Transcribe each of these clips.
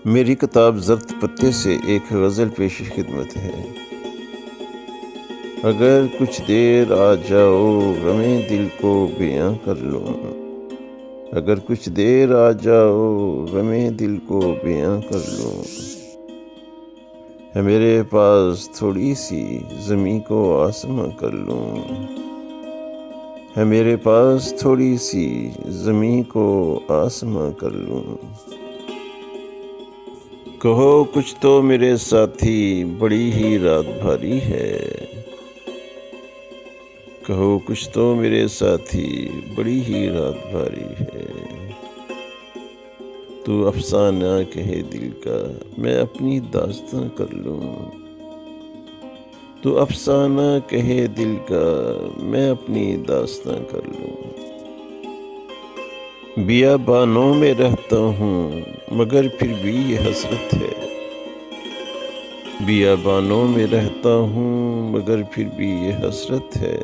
میری کتاب زرد پتے سے ایک غزل پیش خدمت ہے۔ اگر کچھ دیر آ جاؤ غم دل کو بیاں کر لوں، اگر کچھ دیر آ جاؤ غم دل کو بیاں کر لوں، ہے میرے پاس تھوڑی سی زمیں کو آسماں کر لوں، ہے میرے پاس تھوڑی سی زمیں کو آسماں کر لوں۔ کہو کچھ تو میرے ساتھی بڑی ہی رات بھاری ہے، کہو کچھ تو میرے ساتھی بڑی ہی رات بھاری ہے۔ تو افسانہ کہے دل کا میں اپنی داستاں کر لوں، تو افسانہ کہے دل کا میں اپنی داستاں کر لوں۔ بیابانوں میں رہتا ہوں مگر پھر بھی یہ حسرت ہے، بیابانوں میں رہتا ہوں مگر پھر بھی یہ حسرت ہے۔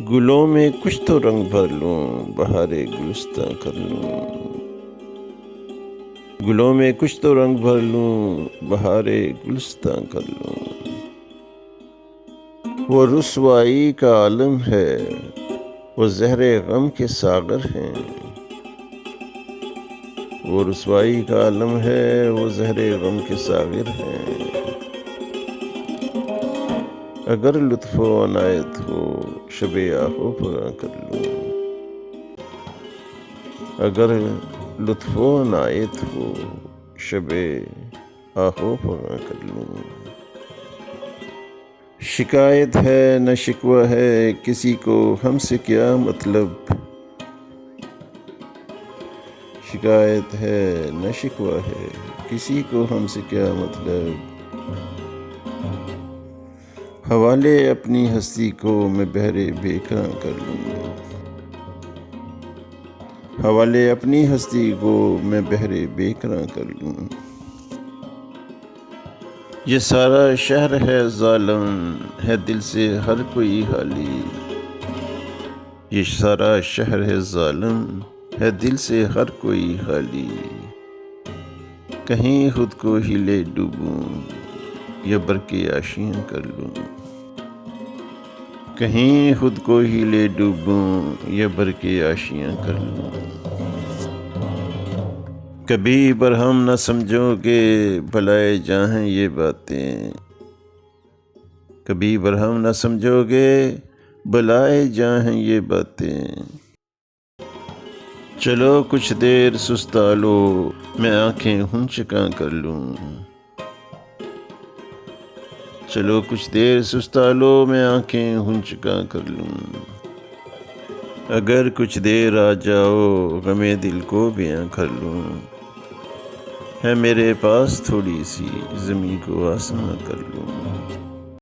گلوں میں کچھ تو رنگ بھر لوں بہار گلستاں کر لوں، گلوں میں کچھ تو رنگ بھر لوں بہار گلستاں کر لوں۔ وہ رسوائی کا عالم ہے، وہ زہر غم کے ساغر ہیں، وہ رسوائی کا عالم ہے، وہ زہر غم کے ساغر ہیں۔ اگر لطف و عنایت ہو شب آہو پگاں کر لوں، اگر لطف و عنایت ہو شب آہو پگاں کر لوں۔ شکایت ہے نہ شکوہ ہے کسی کو ہم سے کیا مطلب، شکایت ہے نہ شکوہ ہے کسی کو ہم سے کیا مطلب۔ حوالے اپنی ہستی کو میں بحر بے کراں کر لوں، حوالے اپنی ہستی کو میں بحر بے کراں کر لوں۔ یہ سارا شہر ہے ظالم ہے دل سے ہر کوئی خالی، یہ سارا شہر ہے ظالم ہے دل سے ہر کوئی خالی۔ کہیں خود کو ہی لے ڈوبوں یا برق آشیاں کر لوں، کہیں خود کو ہی لے ڈوبوں یا برق آشیاں کر لوں۔ کبھی برہم نہ سمجھو گے بھلائے جاں ہیں یہ باتیں، کبھی برہم نہ سمجھو گے بھلائے جاں ہیں یہ باتیں۔ چلو کچھ دیر سستا لو میں آنکھیں ہنچکاں کر لوں، چلو کچھ دیر سستا لو میں آنکھیں ہنچکاں کر لوں۔ اگر کچھ دیر آ جاؤ غم دل کو بیاں کر لوں، ہے میرے پاس تھوڑی سی زمیں کو آسماں کر لوں۔